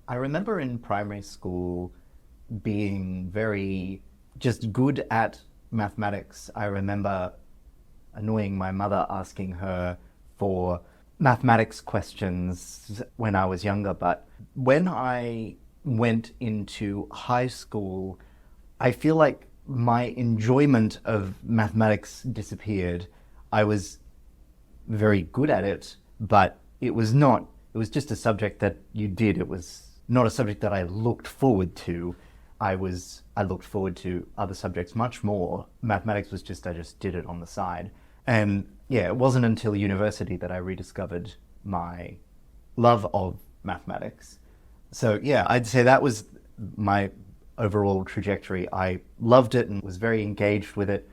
I remember in primary school being very just good at mathematics. I remember annoying my mother asking her for mathematics questions when I was younger. But when I went into high school, I feel like my enjoyment of mathematics disappeared. I was very good at it, but it was just a subject that you did. It was not a subject that I looked forward to. I looked forward to other subjects much more. Mathematics was just, I just did it on the side. And yeah, it wasn't until university that I rediscovered my love of mathematics. So yeah, I'd say that was my overall trajectory. I loved it and was very engaged with it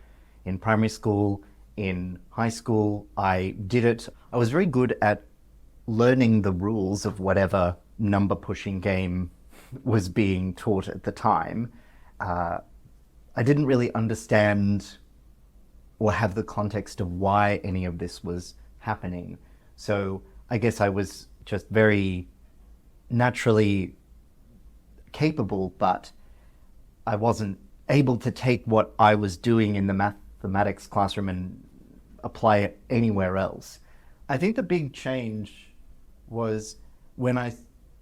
in primary school. In high school, I did it. I was very good at learning the rules of whatever number pushing game was being taught at the time. Uh, I didn't really understand or have the context of why any of this was happening. So I guess I was just very naturally capable, but I wasn't able to take what I was doing in the mathematics classroom and apply it anywhere else. I think the big change was when I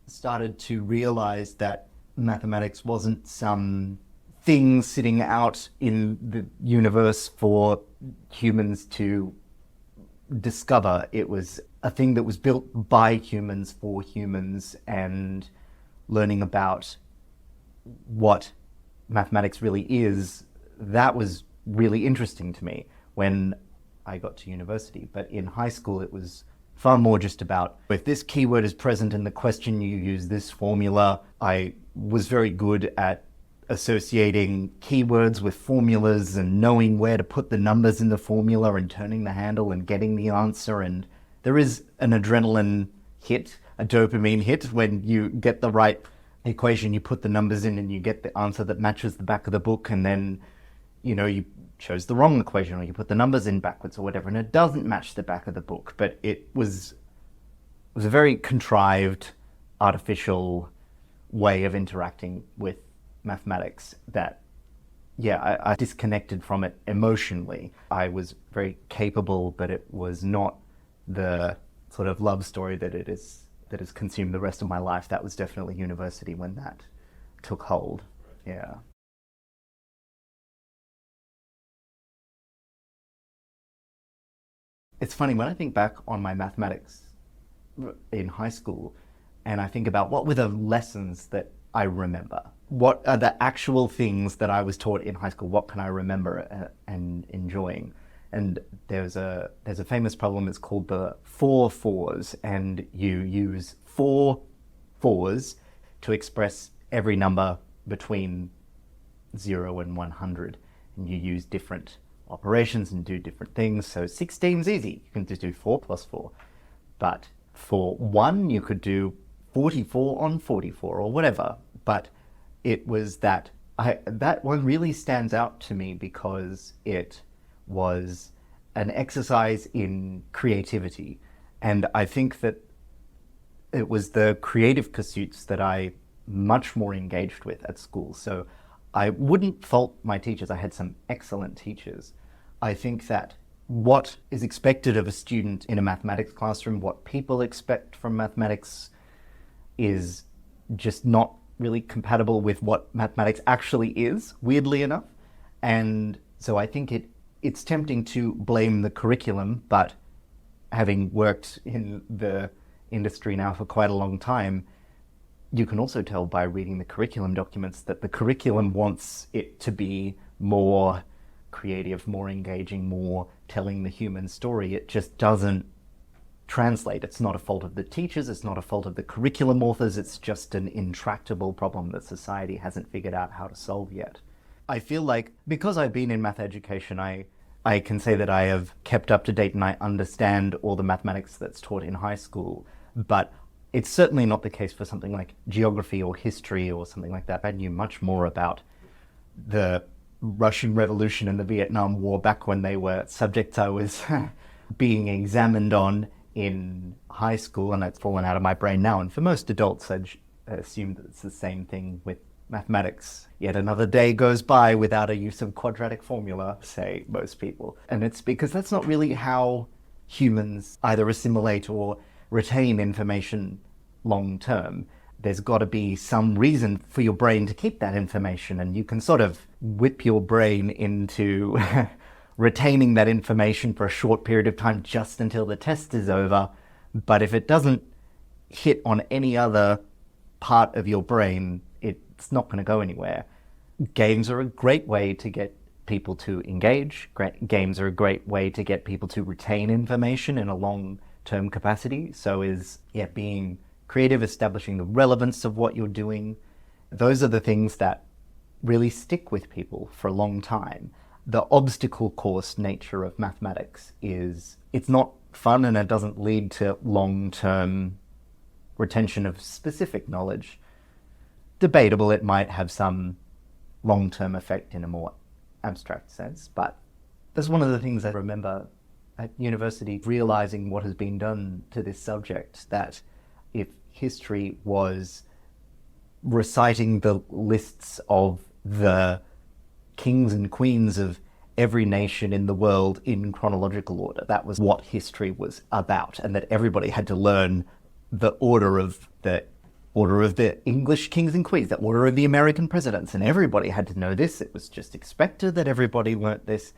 started to realize that mathematics wasn't some thing sitting out in the universe for humans to discover. It was a thing that was built by humans for humans, and learning about what mathematics really is, that was really interesting to me when I got to university. But in high school, it was far more just about if this keyword is present in the question, you use this formula. I was very good at associating keywords with formulas and knowing where to put the numbers in the formula and turning the handle and getting the answer. And there is an adrenaline hit, a dopamine hit when you get the right equation, you put the numbers in and you get the answer that matches the back of the book, and then you chose the wrong equation or you put the numbers in backwards or whatever and it doesn't match the back of the book. But it was a very contrived, artificial way of interacting with mathematics that, yeah, I disconnected from it emotionally. I was very capable, but it was not the sort of love story that has consumed the rest of my life. That was definitely university when that took hold. Yeah. It's funny when I think back on my mathematics in high school and I think about what were the lessons that I remember. What are the actual things that I was taught in high school? What can I remember and enjoying? And there's a famous problem. It's called the four fours, and you use four fours to express every number between 0 and 100, and you use different operations and do different things. So 16's easy. You can just do 4 plus 4. But for 1, you could do 44 on 44 or whatever. But it was that one really stands out to me because it was an exercise in creativity. And I think that it was the creative pursuits that I much more engaged with at school. So I wouldn't fault my teachers. I had some excellent teachers. I think that what is expected of a student in a mathematics classroom, what people expect from mathematics, is just not really compatible with what mathematics actually is, weirdly enough. And so I think it's tempting to blame the curriculum, but having worked in the industry now for quite a long time, you can also tell by reading the curriculum documents that the curriculum wants it to be more creative, more engaging, more telling the human story. It just doesn't translate. It's not a fault of the teachers, it's not a fault of the curriculum authors, it's just an intractable problem that society hasn't figured out how to solve yet. I feel like because I've been in math education, I can say that I have kept up to date and I understand all the mathematics that's taught in high school, but it's certainly not the case for something like geography or history or something like that. I knew much more about the Russian Revolution and the Vietnam War back when they were subjects I was being examined on in high school, and it's fallen out of my brain now. And for most adults, I'd assume that it's the same thing with mathematics. Yet another day goes by without a use of quadratic formula, say most people. And it's because that's not really how humans either assimilate or retain information long term. There's got to be some reason for your brain to keep that information, and you can sort of whip your brain into retaining that information for a short period of time just until the test is over. But if it doesn't hit on any other part of your brain, it's not going to go anywhere. Games are a great way to get people to engage. Games are a great way to get people to retain information in a long-term capacity. So is being creative, establishing the relevance of what you're doing. Those are the things that really stick with people for a long time. The obstacle course nature of mathematics is it's not fun, and it doesn't lead to long-term retention of specific knowledge. Debatable, it might have some long-term effect in a more abstract sense, but that's one of the things I remember at university, realizing what has been done to this subject, that if history was reciting the lists of the kings and queens of every nation in the world in chronological order, that was what history was about, and that everybody had to learn the order of the English kings and queens, the order of the American presidents, and everybody had to know this. It was just expected that everybody learnt this,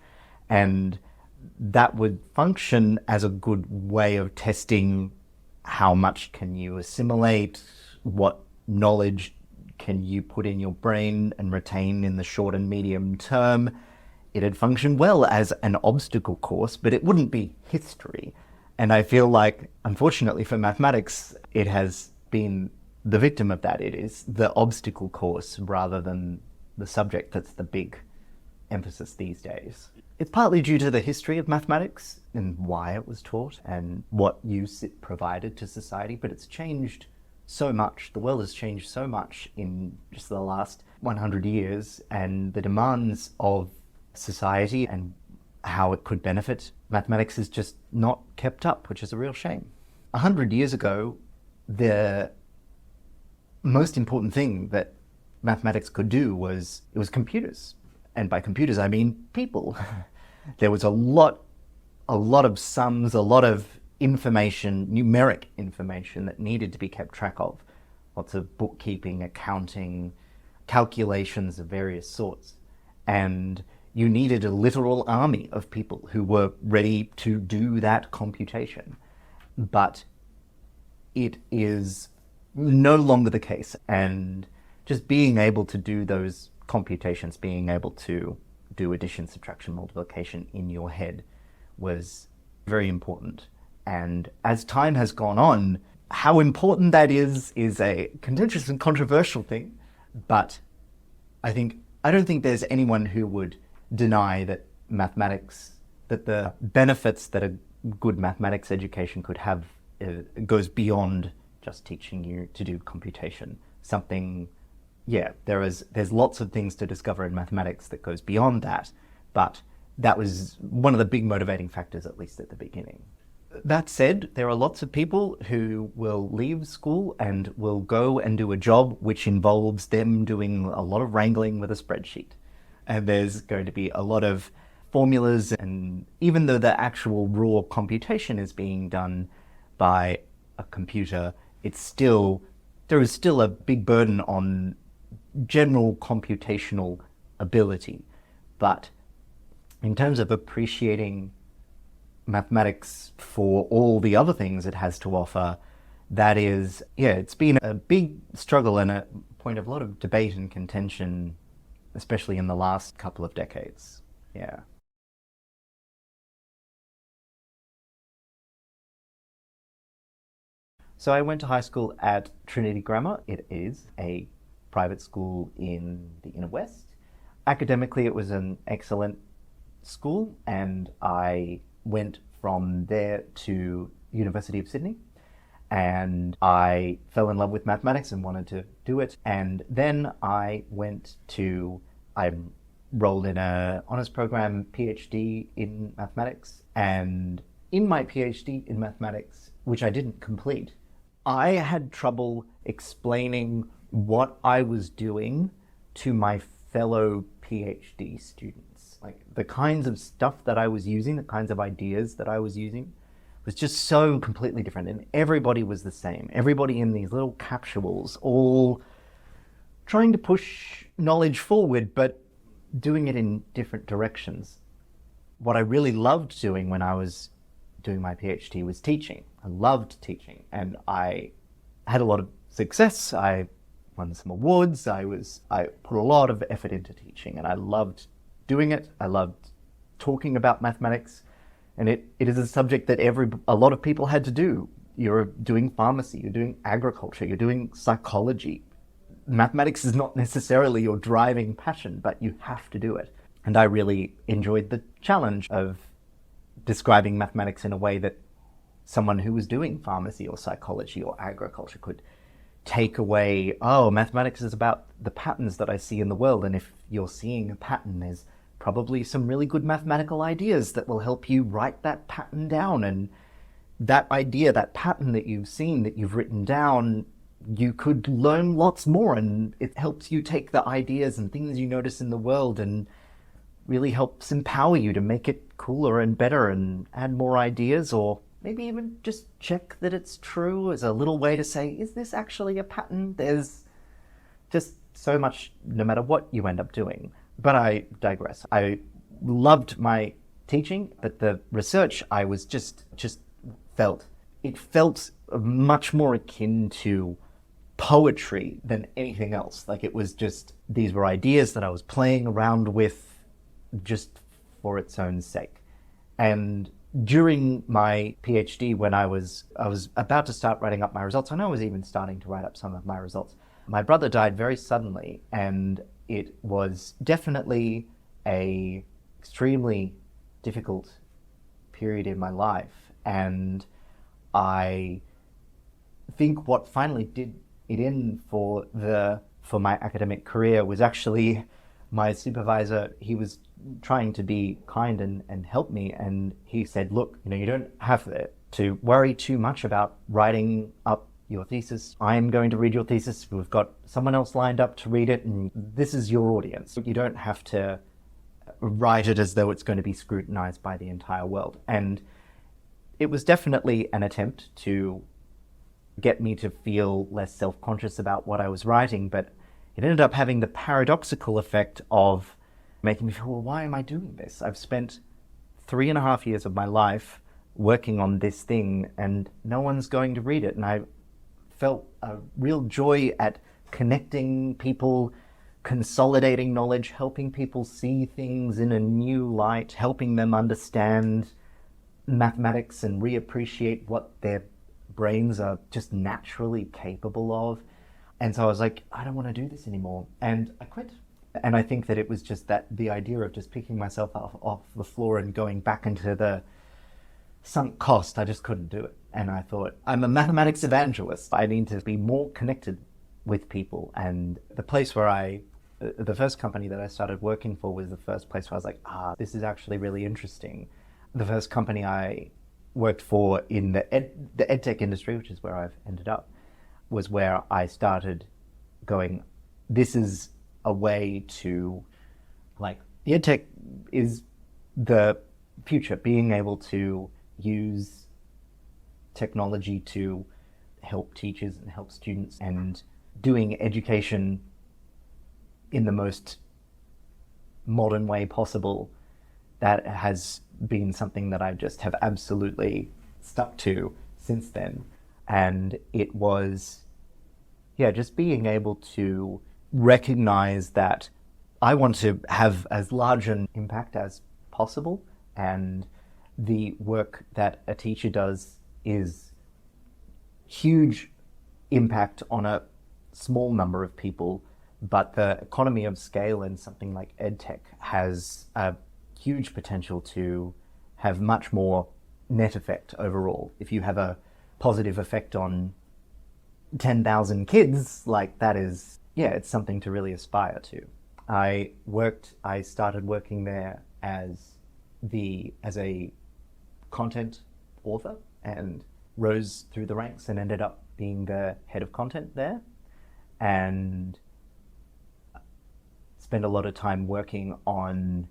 and that would function as a good way of testing how much can you assimilate, what knowledge can you put in your brain and retain in the short and medium term. It'd function well as an obstacle course, but it wouldn't be history. And I feel like, unfortunately for mathematics, it has been the victim of that. It is the obstacle course rather than the subject that's the big emphasis these days. It's partly due to the history of mathematics and why it was taught and what use it provided to society, but it's changed so much. The world has changed so much in just the last 100 years, and the demands of society and how it could benefit mathematics is just not kept up, which is a real shame. 100 years ago, the most important thing that mathematics could do was computers. And by computers, I mean people. There was a lot of sums, a lot of information, numeric information that needed to be kept track of. Lots of bookkeeping, accounting, calculations of various sorts. And you needed a literal army of people who were ready to do that computation. But it is no longer the case. And just being able to do those computations, being able to do addition, subtraction, multiplication in your head was very important. And as time has gone on, how important that is a contentious and controversial thing. But I don't think there's anyone who would deny that mathematics, that the benefits that a good mathematics education could have goes beyond just teaching you to do computation. There's lots of things to discover in mathematics that goes beyond that, but that was one of the big motivating factors, at least at the beginning. That said, there are lots of people who will leave school and will go and do a job which involves them doing a lot of wrangling with a spreadsheet. And there's going to be a lot of formulas, and even though the actual raw computation is being done by a computer, there is still a big burden on general computational ability. But in terms of appreciating mathematics for all the other things it has to offer, it's been a big struggle and a point of a lot of debate and contention, especially in the last couple of decades. Yeah. So I went to high school at Trinity Grammar. It is a private school in the inner west. Academically, it was an excellent school, and I went from there to University of Sydney, and I fell in love with mathematics and wanted to do it. And then I enrolled in an honours program PhD in mathematics, and in my PhD in mathematics, which I didn't complete, I had trouble explaining what I was doing to my fellow PhD students. Like the kinds of stuff that I was using, the kinds of ideas that I was using was just so completely different. And everybody was the same. Everybody in these little capsules, all trying to push knowledge forward, but doing it in different directions. What I really loved doing when I was doing my PhD was teaching. I loved teaching, and I had a lot of success. I won some awards. I put a lot of effort into teaching, and I loved doing it. I loved talking about mathematics, and it is a subject that a lot of people had to do. You're doing pharmacy, you're doing agriculture, you're doing psychology. Mathematics is not necessarily your driving passion, but you have to do it. And I really enjoyed the challenge of describing mathematics in a way that someone who was doing pharmacy or psychology or agriculture could take away, oh, mathematics is about the patterns that I see in the world. And if you're seeing a pattern, there's probably some really good mathematical ideas that will help you write that pattern down. And that idea, that pattern that you've seen, that you've written down, you could learn lots more. And it helps you take the ideas and things you notice in the world and really helps empower you to make it cooler and better and add more ideas, or maybe even just check that it's true as a little way to say, is this actually a pattern? There's just so much, no matter what you end up doing. But I digress. I loved my teaching, but the research I was just felt much more akin to poetry than anything else. Like it was just, these were ideas that I was playing around with just for its own sake. And during my PhD, when I was about to start writing up my results, and I was even starting to write up some of my results, my brother died very suddenly, and it was definitely a extremely difficult period in my life. And I think what finally did it in for my academic career was actually my supervisor. He was trying to be kind and help me, and he said, look, you don't have to worry too much about writing up your thesis. I'm going to read your thesis. We've got someone else lined up to read it, and this is your audience. You don't have to write it as though it's going to be scrutinized by the entire world. And it was definitely an attempt to get me to feel less self-conscious about what I was writing, but it ended up having the paradoxical effect of making me feel, well, why am I doing this? I've spent 3.5 years of my life working on this thing and no one's going to read it. And I felt a real joy at connecting people, consolidating knowledge, helping people see things in a new light, helping them understand mathematics and reappreciate what their brains are just naturally capable of. And so I was like, I don't want to do this anymore. And I quit. And I think that it was just that the idea of just picking myself off the floor and going back into the sunk cost, I just couldn't do it. And I thought, I'm a mathematics evangelist. I need to be more connected with people. And the first company that I started working for was the first place where I was like, this is actually really interesting. The first company I worked for in the edtech industry, which is where I've ended up, was where I started going, this is a way to, the edtech is the future, being able to use technology to help teachers and help students, and doing education in the most modern way possible. That has been something that I just have absolutely stuck to since then. And it was, just being able to recognize that I want to have as large an impact as possible, and the work that a teacher does is huge impact on a small number of people, but the economy of scale in something like edtech has a huge potential to have much more net effect overall. If you have a positive effect on 10,000 kids, that is, it's something to really aspire to. I started working there as a content author, and rose through the ranks and ended up being the head of content there, and spent a lot of time working on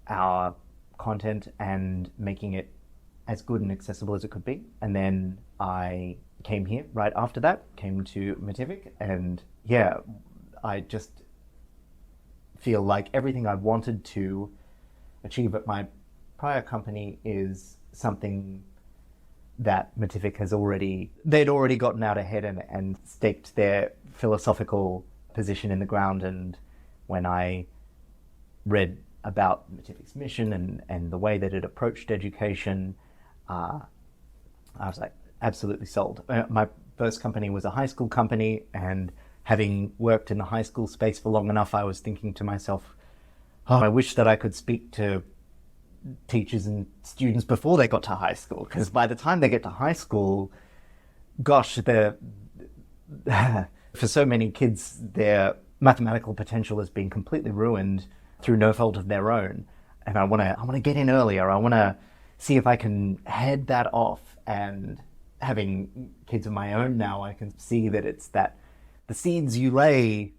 our content and making it as good and accessible as it could be. And then I came here right after that, came to Matific, and yeah, I just feel like everything I wanted to achieve at my prior company is something that Matific they'd already gotten out ahead and staked their philosophical position in the ground. And when I read about Matific's mission and the way that it approached education, I was like, absolutely sold. My first company was a high school company, and having worked in the high school space for long enough, I was thinking to myself, oh, I wish that I could speak to teachers and students before they got to high school, because by the time they get to high school, gosh, for so many kids, their mathematical potential has been completely ruined through no fault of their own. And I want to get in earlier. I want to see if I can head that off. And having kids of my own now, I can see that it's that the seeds you lay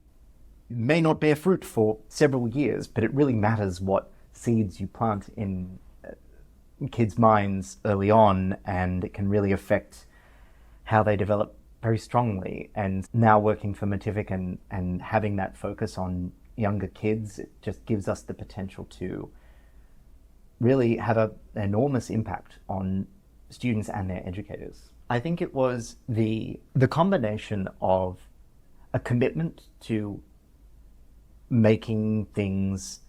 may not bear fruit for several years, but it really matters what seeds you plant in kids' minds early on, and it can really affect how they develop very strongly. And now working for Matific and having that focus on younger kids, it just gives us the potential to really have an enormous impact on students and their educators. I think it was the combination of a commitment to making things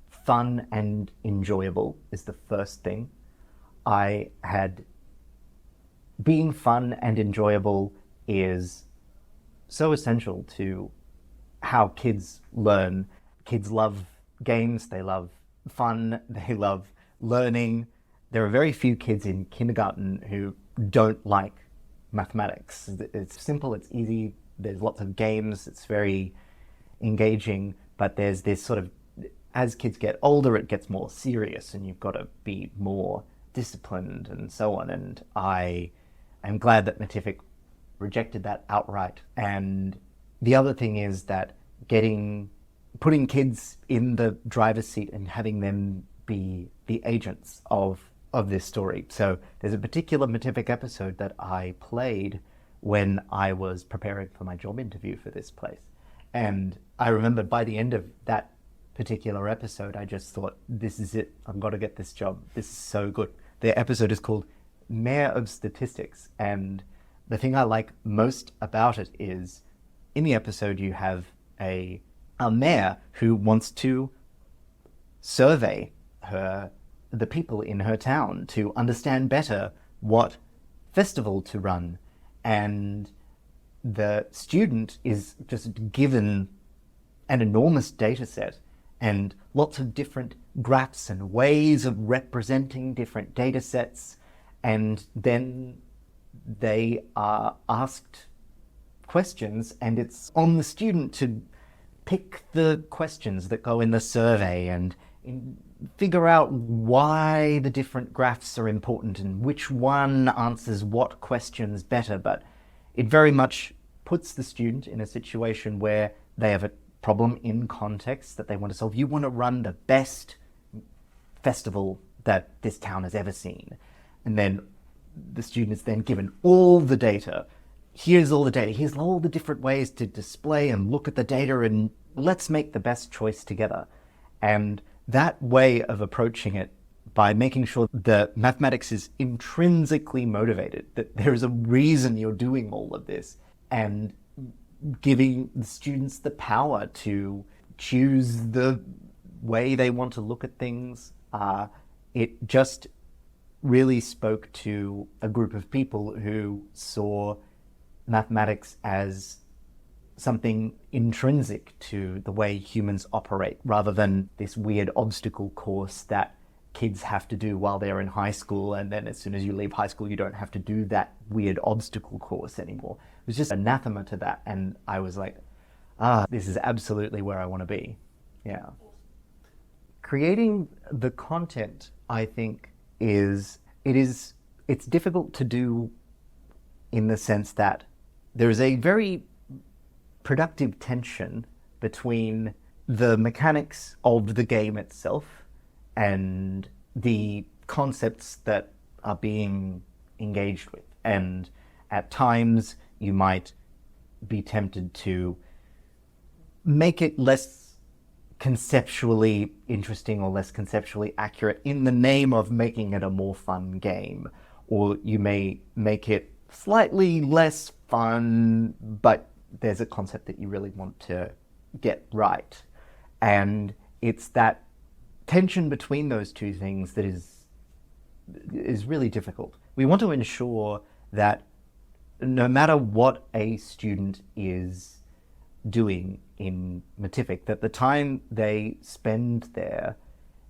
fun and enjoyable is the first thing. Being fun and enjoyable is so essential to how kids learn. Kids love games, they love fun, they love learning. There are very few kids in kindergarten who don't like mathematics. It's simple, it's easy, there's lots of games, it's very engaging, but there's this sort of, as kids get older, it gets more serious and you've got to be more disciplined and so on. And I am glad that Matific rejected that outright. And the other thing is that putting kids in the driver's seat and having them be the agents of this story. So there's a particular Matific episode that I played when I was preparing for my job interview for this place. And I remember by the end of that particular episode, I just thought, this is it. I've got to get this job. This is so good. The episode is called Mayor of Statistics. And the thing I like most about it is in the episode, you have a mayor who wants to survey the people in her town to understand better what festival to run. And the student is just given an enormous data set and lots of different graphs and ways of representing different data sets. And then they are asked questions, and it's on the student to pick the questions that go in the survey and figure out why the different graphs are important and which one answers what questions better. But it very much puts the student in a situation where they have a problem in context that they want to solve. You want to run the best festival that this town has ever seen. And then the student is then given all the data. Here's all the data. Here's all the different ways to display and look at the data, and let's make the best choice together. And that way of approaching it, by making sure that mathematics is intrinsically motivated, that there is a reason you're doing all of this, and giving the students the power to choose the way they want to look at things, it just really spoke to a group of people who saw mathematics as something intrinsic to the way humans operate, rather than this weird obstacle course that kids have to do while they're in high school, and then as soon as you leave high school you don't have to do that weird obstacle course anymore. It was just anathema to that, and I was like, this is absolutely where I want to be. Yeah. Creating the content, I think, is it's difficult to do in the sense that there is a very productive tension between the mechanics of the game itself and the concepts that are being engaged with. And at times you might be tempted to make it less conceptually interesting or less conceptually accurate in the name of making it a more fun game. Or you may make it slightly less fun, but there's a concept that you really want to get right. And it's that tension between those two things that is really difficult. We want to ensure that no matter what a student is doing in Matific, that the time they spend there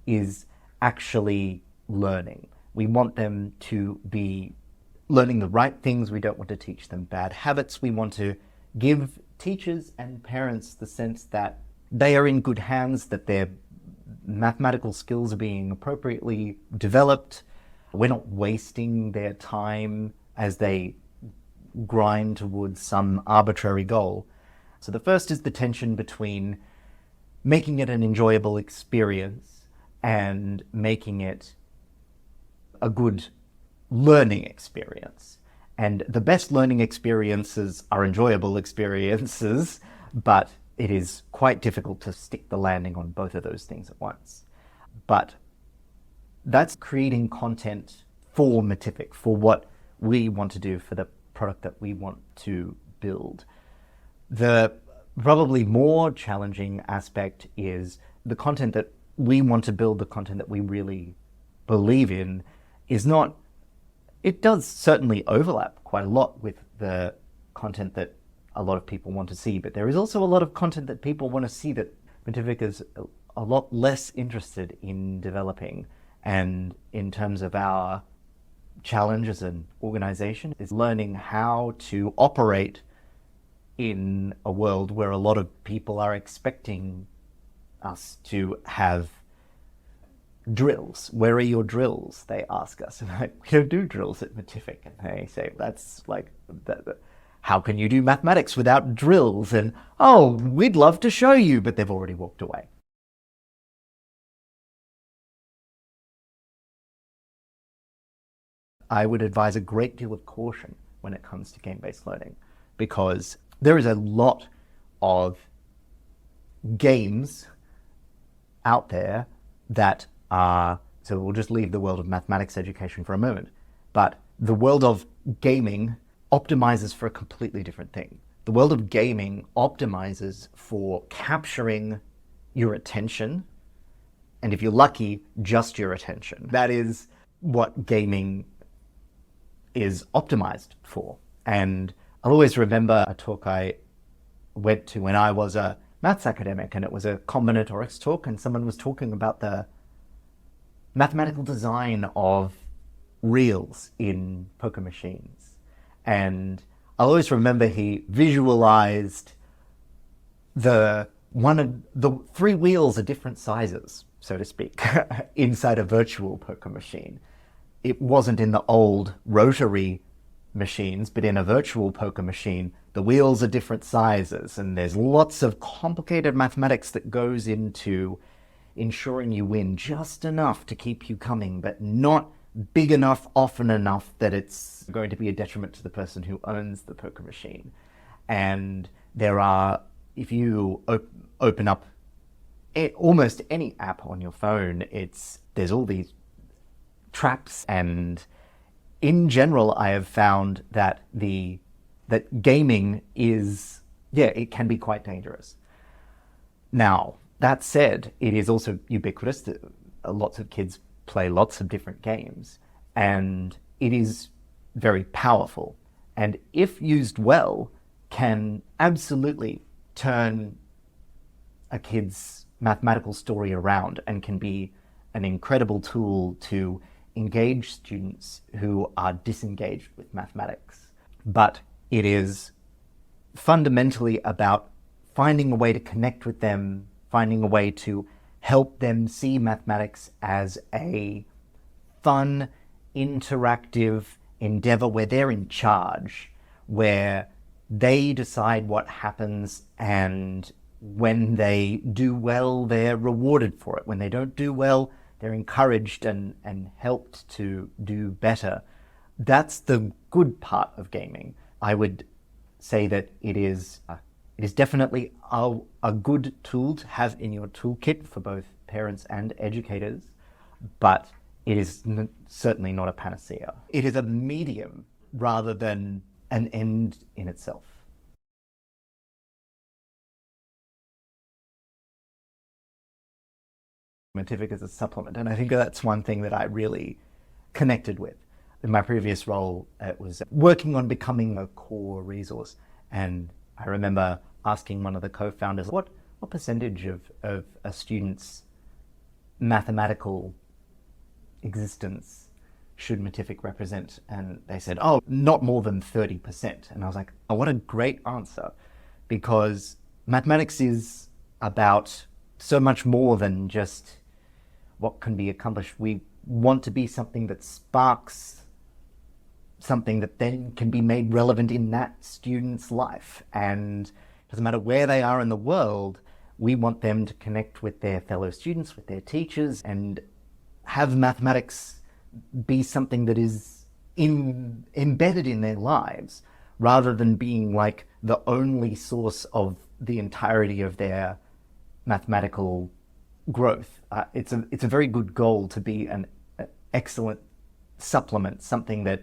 is actually learning. We want them to be learning the right things. We don't want to teach them bad habits. We want to give teachers and parents the sense that they are in good hands, that their mathematical skills are being appropriately developed. We're not wasting their time as they grind towards some arbitrary goal. So the first is the tension between making it an enjoyable experience and making it a good learning experience. And the best learning experiences are enjoyable experiences, but it is quite difficult to stick the landing on both of those things at once. But that's creating content for Matific, for what we want to do, for the product that we want to build. The probably more challenging aspect is the content that we want to build, the content that we really believe in, is not, it does certainly overlap quite a lot with the content that a lot of people want to see, but there is also a lot of content that people want to see that Matific is a lot less interested in developing. And in terms of our challenge as an organization is learning how to operate in a world where a lot of people are expecting us to have drills. Where are your drills? They ask us. And we don't do drills at Matific. And they say, that's like, how can you do mathematics without drills? And, oh, we'd love to show you, but they've already walked away. I would advise a great deal of caution when it comes to game-based learning, because there is a lot of games out there that are, so we'll just leave the world of mathematics education for a moment, but the world of gaming optimizes for a completely different thing. The world of gaming optimizes for capturing your attention, and if you're lucky, just your attention. That is what gaming is optimized for. And I'll always remember a talk I went to when I was a maths academic, and it was a combinatorics talk, and someone was talking about the mathematical design of reels in poker machines. And I'll always remember he visualized the three wheels are different sizes, so to speak, inside a virtual poker machine. It wasn't in the old rotary machines, but in a virtual poker machine, the wheels are different sizes, and there's lots of complicated mathematics that goes into ensuring you win just enough to keep you coming, but not big enough, often enough that it's going to be a detriment to the person who owns the poker machine. And there are, if you open up almost any app on your phone, there's all these traps. And in general, I have found that that gaming is, it can be quite dangerous. Now, that said, it is also ubiquitous. Lots of kids play lots of different games, and it is very powerful. And if used well, can absolutely turn a kid's mathematical story around and can be an incredible tool to engage students who are disengaged with mathematics. But it is fundamentally about finding a way to connect with them, finding a way to help them see mathematics as a fun, interactive endeavor where they're in charge, where they decide what happens, and when they do well, they're rewarded for it. When they don't do well, they're encouraged and helped to do better. That's the good part of gaming. I would say that it is definitely a good tool to have in your toolkit for both parents and educators, but it is certainly not a panacea. It is a medium rather than an end in itself. Matific is a supplement, and I think that's one thing that I really connected with. In my previous role, it was working on becoming a core resource, and I remember asking one of the co-founders, what percentage of a student's mathematical existence should Matific represent? And they said, oh, not more than 30%. And I was like, oh, what a great answer, because mathematics is about so much more than just what can be accomplished. We want to be something that sparks something that then can be made relevant in that student's life. And it doesn't matter where they are in the world, we want them to connect with their fellow students, with their teachers, and have mathematics be something that is embedded in their lives, rather than being like the only source of the entirety of their mathematical growth. It's a very good goal to be an excellent supplement, something that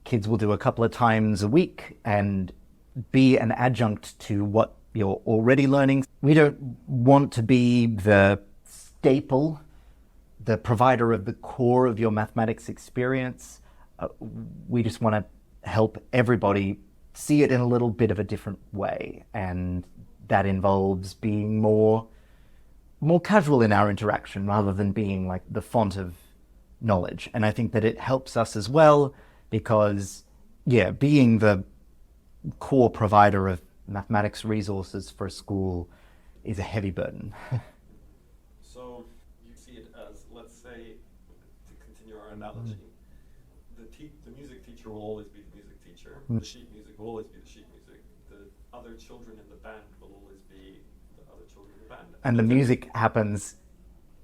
kids will do a couple of times a week and be an adjunct to what you're already learning. We don't want to be the staple, the provider of the core of your mathematics experience. We just want to help everybody see it in a little bit of a different way, and that involves being more casual in our interaction rather than being like the font of knowledge. And I think that it helps us as well because, yeah, being the core provider of mathematics resources for a school is a heavy burden. So you see it as, let's say, to continue our analogy, the music teacher will always be the music teacher, the sheet music will always be the sheet music, the other children in the band will always be the other children in the band. And the music happens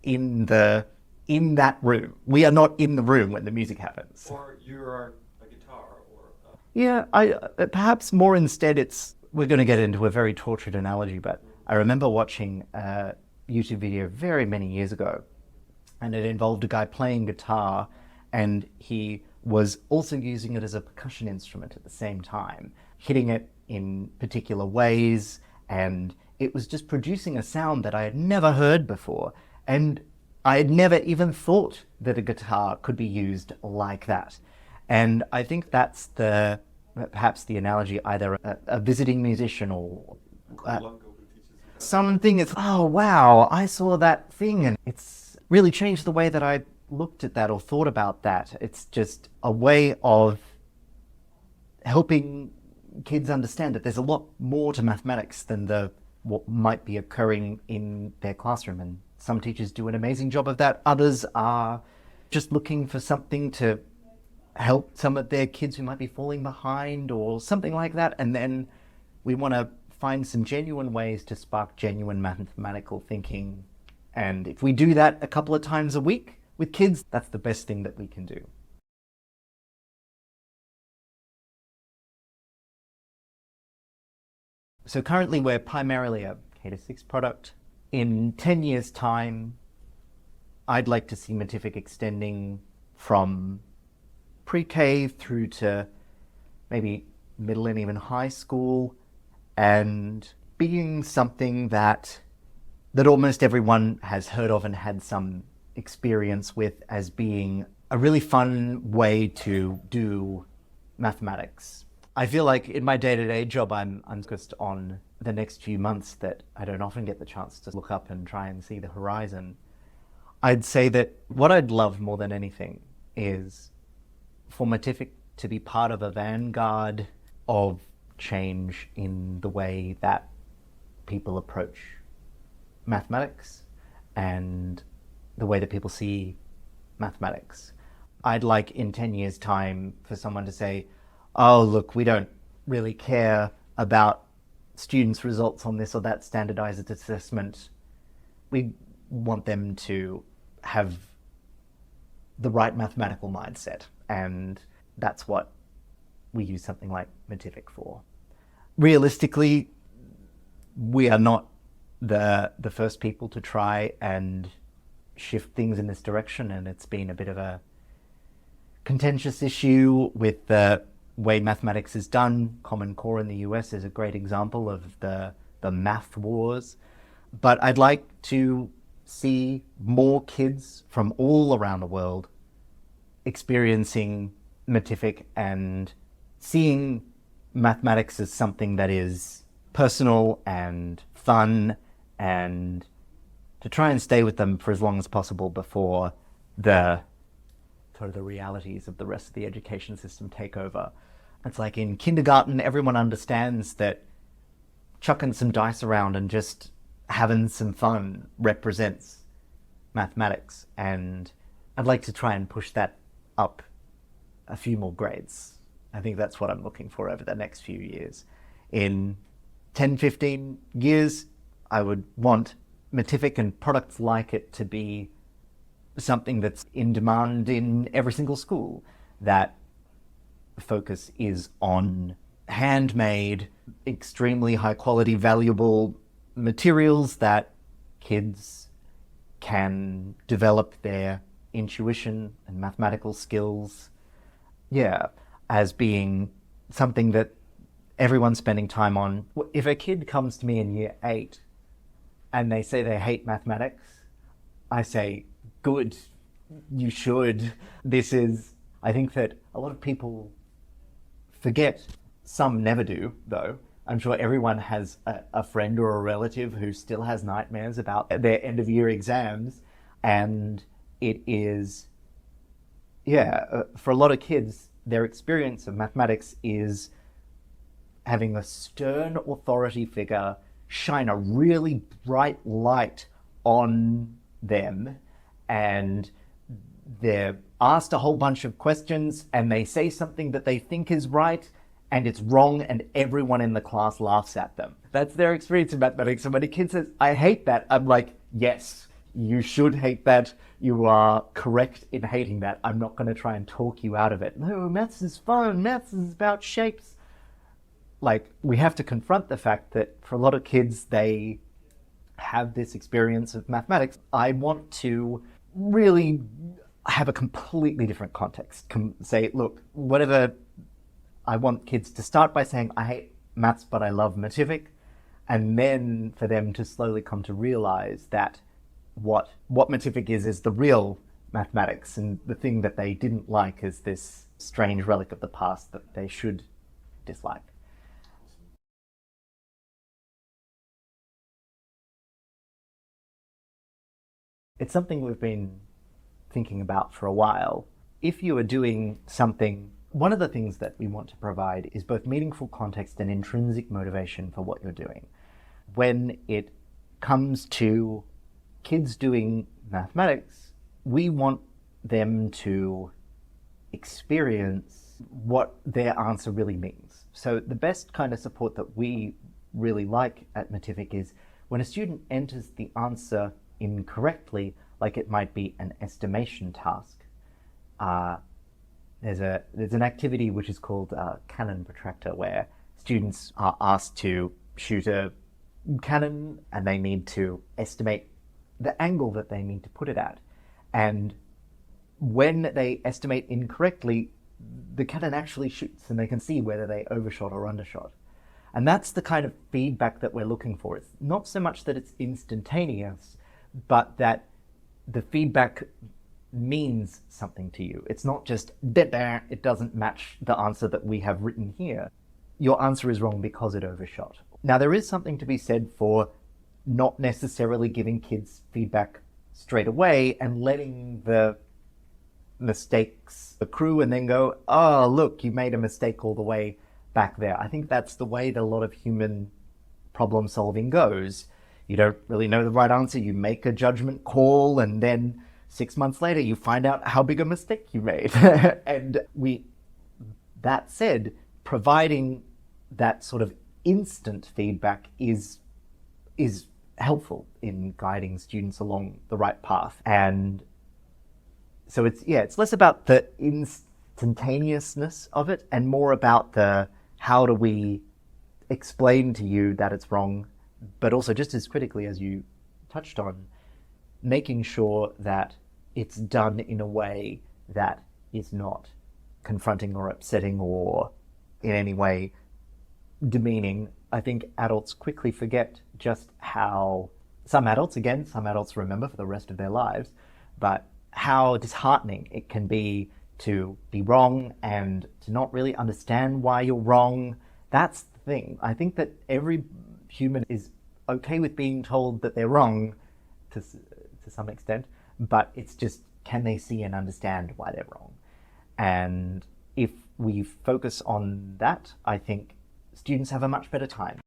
in that room. We are not in the room when the music happens. Or you're a guitar, or yeah, perhaps more instead we're going to get into a very tortured analogy, but I remember watching a YouTube video very many years ago, and it involved a guy playing guitar, and he was also using it as a percussion instrument at the same time, hitting it in particular ways, and it was just producing a sound that I had never heard before, and I had never even thought that a guitar could be used like that. And I think that's perhaps the analogy, either a visiting musician or something is, oh wow, I saw that thing, and it's really changed the way that I looked at that or thought about that. It's just a way of helping kids understand that there's a lot more to mathematics than what might be occurring in their classroom. And some teachers do an amazing job of that. Others are just looking for something to help some of their kids who might be falling behind or something like that. And then we want to find some genuine ways to spark genuine mathematical thinking. And if we do that a couple of times a week with kids, that's the best thing that we can do. So currently we're primarily a K-6 product. In 10 years' time, I'd like to see Matific extending from pre-K through to maybe middle and even high school, and being something that almost everyone has heard of and had some experience with, as being a really fun way to do mathematics. I feel like in my day-to-day job, I'm focused on the next few months that I don't often get the chance to look up and try and see the horizon. I'd say that what I'd love more than anything is for Matific to be part of a vanguard of change in the way that people approach mathematics and the way that people see mathematics. I'd like in 10 years' time for someone to say, oh, look, we don't really care about students' results on this or that standardized assessment. We want them to have the right mathematical mindset. And that's what we use something like Matific for. Realistically, we are not the first people to try and shift things in this direction, and it's been a bit of a contentious issue with the way mathematics is done. Common Core in the US is a great example of the math wars. But I'd like to see more kids from all around the world experiencing Matific and seeing mathematics as something that is personal and fun, and to try and stay with them for as long as possible before the sort of the realities of the rest of the education system take over. It's like in kindergarten, everyone understands that chucking some dice around and just having some fun represents mathematics, and I'd like to try and push that up a few more grades. I think that's what I'm looking for over the next few years. In 10, 15 years, I would want Matific and products like it to be something that's in demand in every single school. That focus is on handmade, extremely high quality, valuable materials that kids can develop their intuition and mathematical skills, as being something that everyone's spending time on. If a kid comes to me in year 8 and they say they hate mathematics, I say, good, you should. I think that a lot of people forget, some never do though. I'm sure everyone has a friend or a relative who still has nightmares about their end of year exams, and it is, for a lot of kids, their experience of mathematics is having a stern authority figure shine a really bright light on them, and they're asked a whole bunch of questions and they say something that they think is right and it's wrong, and everyone in the class laughs at them. That's their experience in mathematics. And when a kid says, I hate that, I'm like, yes, you should hate that. You are correct in hating that. I'm not going to try and talk you out of it. No, maths is fun. Maths is about shapes. Like, we have to confront the fact that for a lot of kids, they have this experience of mathematics. I want to really have a completely different context. Say, look, whatever, I want kids to start by saying, I hate maths, but I love Matific. And then for them to slowly come to realize that what Matific is the real mathematics, and the thing that they didn't like is this strange relic of the past that they should dislike. It's something we've been thinking about for a while. If you are doing something, one of the things that we want to provide is both meaningful context and intrinsic motivation for what you're doing. When it comes to kids doing mathematics, we want them to experience what their answer really means. So the best kind of support that we really like at Matific is when a student enters the answer incorrectly, like it might be an estimation task. There's an activity which is called cannon protractor, where students are asked to shoot a cannon and they need to estimate the angle that they need to put it at. And when they estimate incorrectly, the cannon actually shoots and they can see whether they overshot or undershot. And that's the kind of feedback that we're looking for. It's not so much that it's instantaneous, but that the feedback means something to you. It's not just, it doesn't match the answer that we have written here. Your answer is wrong because it overshot. Now, there is something to be said for not necessarily giving kids feedback straight away and letting the mistakes accrue and then go, oh, look, you made a mistake all the way back there. I think that's the way that a lot of human problem solving goes. You don't really know the right answer. You make a judgment call, and then 6 months later, you find out how big a mistake you made. And that said, providing that sort of instant feedback is helpful in guiding students along the right path. And so it's less about the instantaneousness of it and more about the how do we explain to you that it's wrong, but also just as critically as you touched on, making sure that it's done in a way that is not confronting or upsetting or in any way demeaning. I think adults quickly forget just how, some adults remember for the rest of their lives, but how disheartening it can be to be wrong and to not really understand why you're wrong. That's the thing. I think that every human is okay with being told that they're wrong to some extent, but it's just, can they see and understand why they're wrong? And if we focus on that, I think students have a much better time.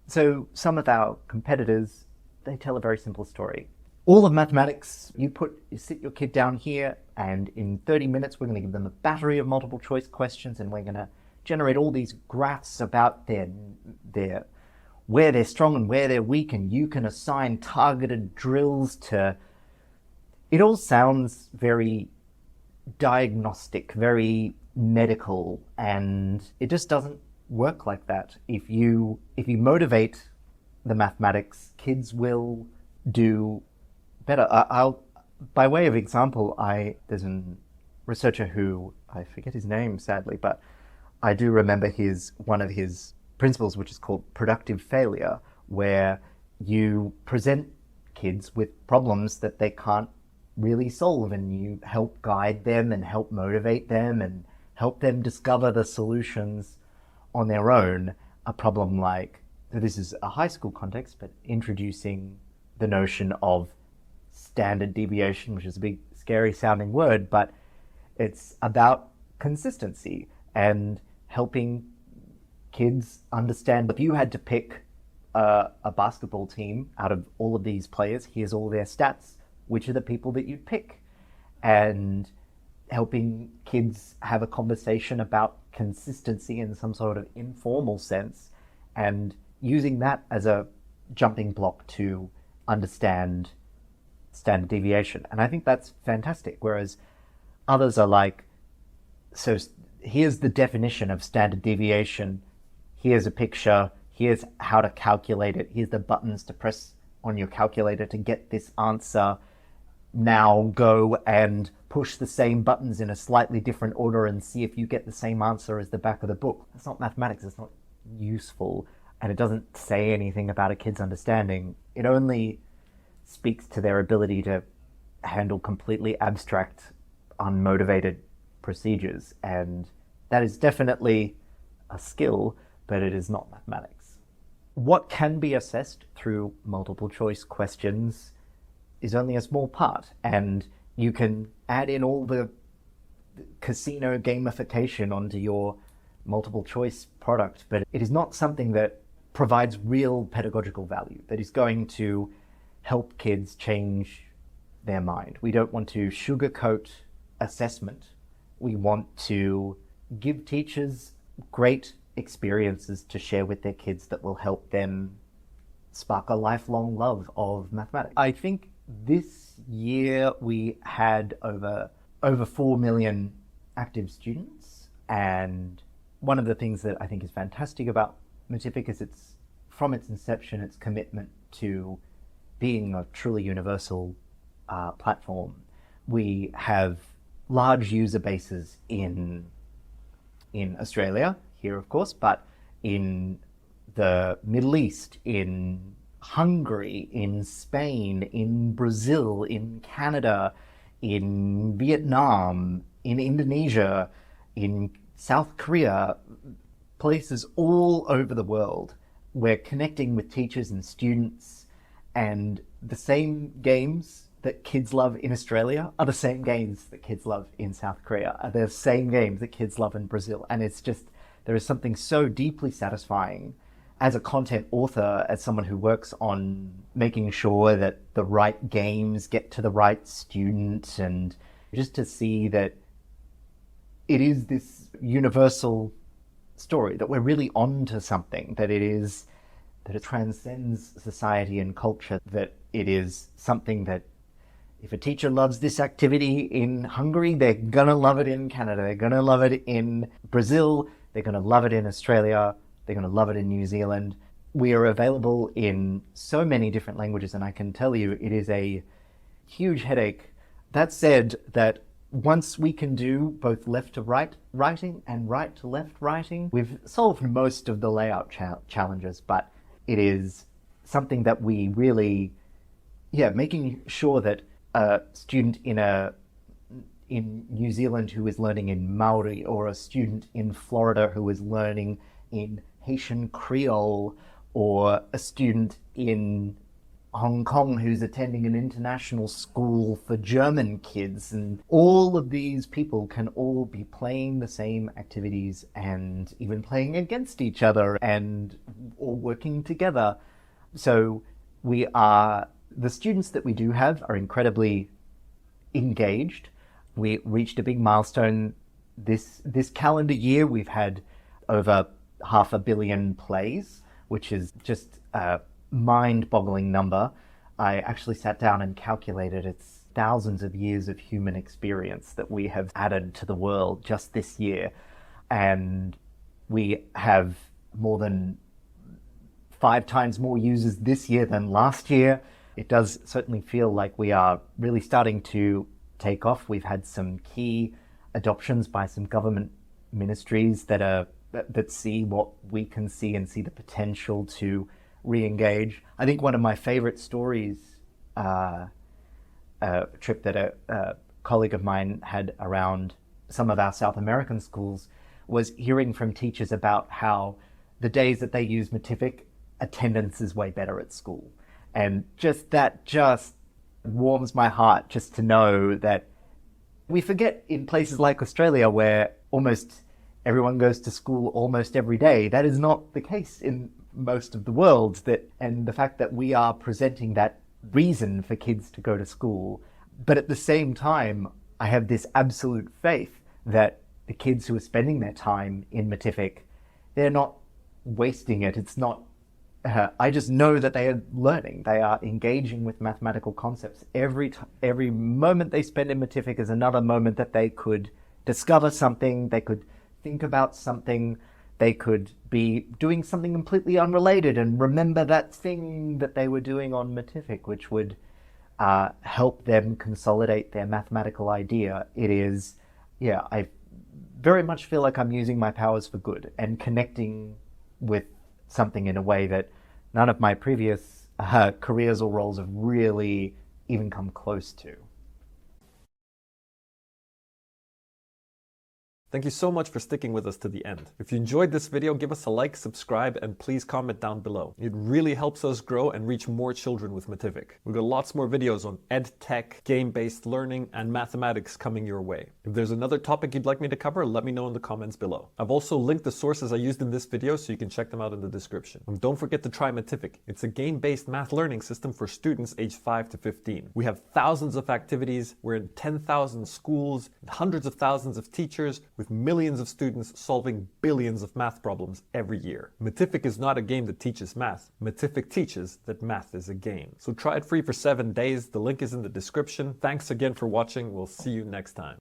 So some of our competitors, they tell a very simple story. All of mathematics, you sit your kid down here, and in 30 minutes we're going to give them a battery of multiple choice questions, and we're going to generate all these graphs about their where they're strong and where they're weak, and you can assign targeted drills to... It all sounds very diagnostic, very medical, and it just doesn't work like that. If you motivate the mathematics, kids will do better. By way of example, there's a researcher who, I forget his name sadly, but I do remember one of his principles, which is called productive failure, where you present kids with problems that they can't really solve, and you help guide them and help motivate them and help them discover the solutions on their own. A problem like, this is a high school context, but introducing the notion of standard deviation, which is a big scary sounding word, but it's about consistency and helping kids understand. If you had to pick a basketball team out of all of these players, here's all their stats, which are the people that you'd pick? And helping kids have a conversation about consistency in some sort of informal sense, and using that as a jumping block to understand standard deviation. And I think that's fantastic. Whereas others are like, so here's the definition of standard deviation, here's a picture, here's how to calculate it, here's the buttons to press on your calculator to get this answer. Now go and push the same buttons in a slightly different order and see if you get the same answer as the back of the book. That's not mathematics, it's not useful, and it doesn't say anything about a kid's understanding. It only speaks to their ability to handle completely abstract, unmotivated procedures, and that is definitely a skill, but it is not mathematics. What can be assessed through multiple choice questions is only a small part, and you can add in all the casino gamification onto your multiple choice product, but it is not something that provides real pedagogical value, that is going to help kids change their mind. We don't want to sugarcoat assessment. We want to give teachers great experiences to share with their kids that will help them spark a lifelong love of mathematics. I think this year we had over 4 million active students, and one of the things that I think is fantastic about Matific is from its inception, its commitment to being a truly universal platform. We have large user bases in Australia, here of course, but in the Middle East, in Hungary, in Spain, in Brazil, in Canada, in Vietnam, in Indonesia, in South Korea, places all over the world. We're connecting with teachers and students, and the same games that kids love in Australia are the same games that kids love in South Korea, are the same games that kids love in Brazil. And it's just, there is something so deeply satisfying as a content author, as someone who works on making sure that the right games get to the right student, and just to see that it is this universal story, that we're really on to something, that it transcends society and culture, that it is something that if a teacher loves this activity in Hungary, they're gonna love it in Canada, they're gonna love it in Brazil, they're gonna love it in Australia, they're gonna love it in New Zealand. We are available in so many different languages, and I can tell you it is a huge headache. That said, that once we can do both left to right writing and right to left writing, we've solved most of the layout challenges, but it is something that we really, making sure that a student in New Zealand who is learning in Maori, or a student in Florida who is learning in Haitian Creole, or a student in Hong Kong who's attending an international school for German kids, and all of these people can all be playing the same activities and even playing against each other and all working together. So the students that we do have are incredibly engaged. We reached a big milestone this calendar year. We've had over 500 million plays, which is just a mind-boggling number. I actually sat down and calculated it's thousands of years of human experience that we have added to the world just this year. And we have more than 5 times more users this year than last year. It does certainly feel like we are really starting to take off. We've had some key adoptions by some government ministries that see what we can see and see the potential to re-engage. I think one of my favorite stories, a trip that a colleague of mine had around some of our South American schools, was hearing from teachers about how the days that they use Matific, attendance is way better at school. And that just warms my heart, just to know that we forget in places like Australia, where almost everyone goes to school almost every day. That is not the case in most of the world. And the fact that we are presenting that reason for kids to go to school. But at the same time, I have this absolute faith that the kids who are spending their time in Matific, they're not wasting it. It's not I just know that they are learning. They are engaging with mathematical concepts. Every moment they spend in Matific is another moment that they could discover something, they could think about something, they could be doing something completely unrelated and remember that thing that they were doing on Matific, which would help them consolidate their mathematical idea. It is, I very much feel like I'm using my powers for good and connecting with something in a way that none of my previous careers or roles have really even come close to. Thank you so much for sticking with us to the end. If you enjoyed this video, give us a like, subscribe, and please comment down below. It really helps us grow and reach more children with Matific. We've got lots more videos on edtech, game-based learning, and mathematics coming your way. If there's another topic you'd like me to cover, let me know in the comments below. I've also linked the sources I used in this video so you can check them out in the description. And don't forget to try Matific. It's a game-based math learning system for students aged 5 to 15. We have thousands of activities. We're in 10,000 schools, hundreds of thousands of teachers, with millions of students solving billions of math problems every year. Matific is not a game that teaches math. Matific teaches that math is a game. So try it free for 7 days. The link is in the description. Thanks again for watching. We'll see you next time.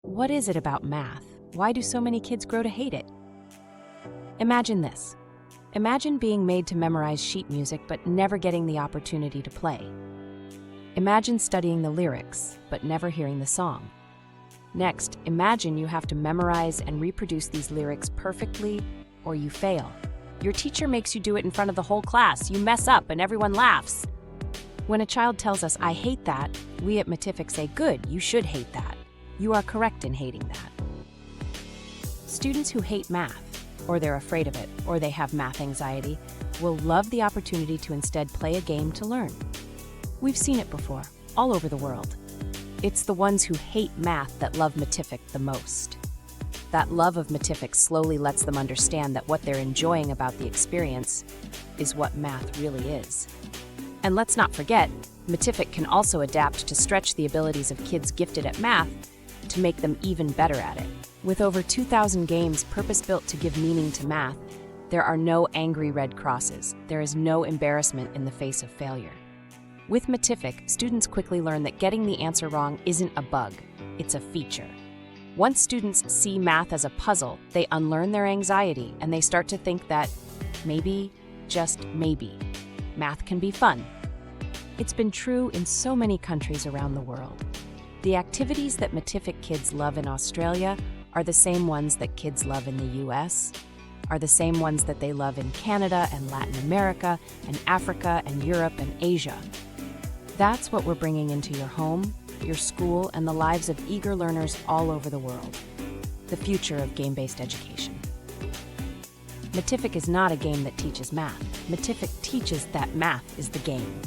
What is it about math? Why do so many kids grow to hate it? Imagine this. Imagine being made to memorize sheet music but never getting the opportunity to play. Imagine studying the lyrics, but never hearing the song. Next, imagine you have to memorize and reproduce these lyrics perfectly, or you fail. Your teacher makes you do it in front of the whole class, you mess up, and everyone laughs. When a child tells us, "I hate that," we at Matific say, "Good, you should hate that. You are correct in hating that." Students who hate math, or they're afraid of it, or they have math anxiety, will love the opportunity to instead play a game to learn. We've seen it before, all over the world. It's the ones who hate math that love Matific the most. That love of Matific slowly lets them understand that what they're enjoying about the experience is what math really is. And let's not forget, Matific can also adapt to stretch the abilities of kids gifted at math to make them even better at it. With over 2,000 games purpose-built to give meaning to math, there are no angry red crosses. There is no embarrassment in the face of failure. With Matific, students quickly learn that getting the answer wrong isn't a bug, it's a feature. Once students see math as a puzzle, they unlearn their anxiety and they start to think that maybe, just maybe, math can be fun. It's been true in so many countries around the world. The activities that Matific kids love in Australia are the same ones that kids love in the US, are the same ones that they love in Canada and Latin America and Africa and Europe and Asia. That's what we're bringing into your home, your school, and the lives of eager learners all over the world. The future of game-based education. Matific is not a game that teaches math. Matific teaches that math is the game.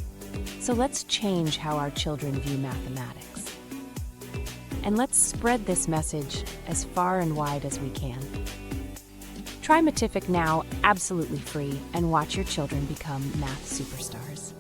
So let's change how our children view mathematics. And let's spread this message as far and wide as we can. Try Matific now, absolutely free, and watch your children become math superstars.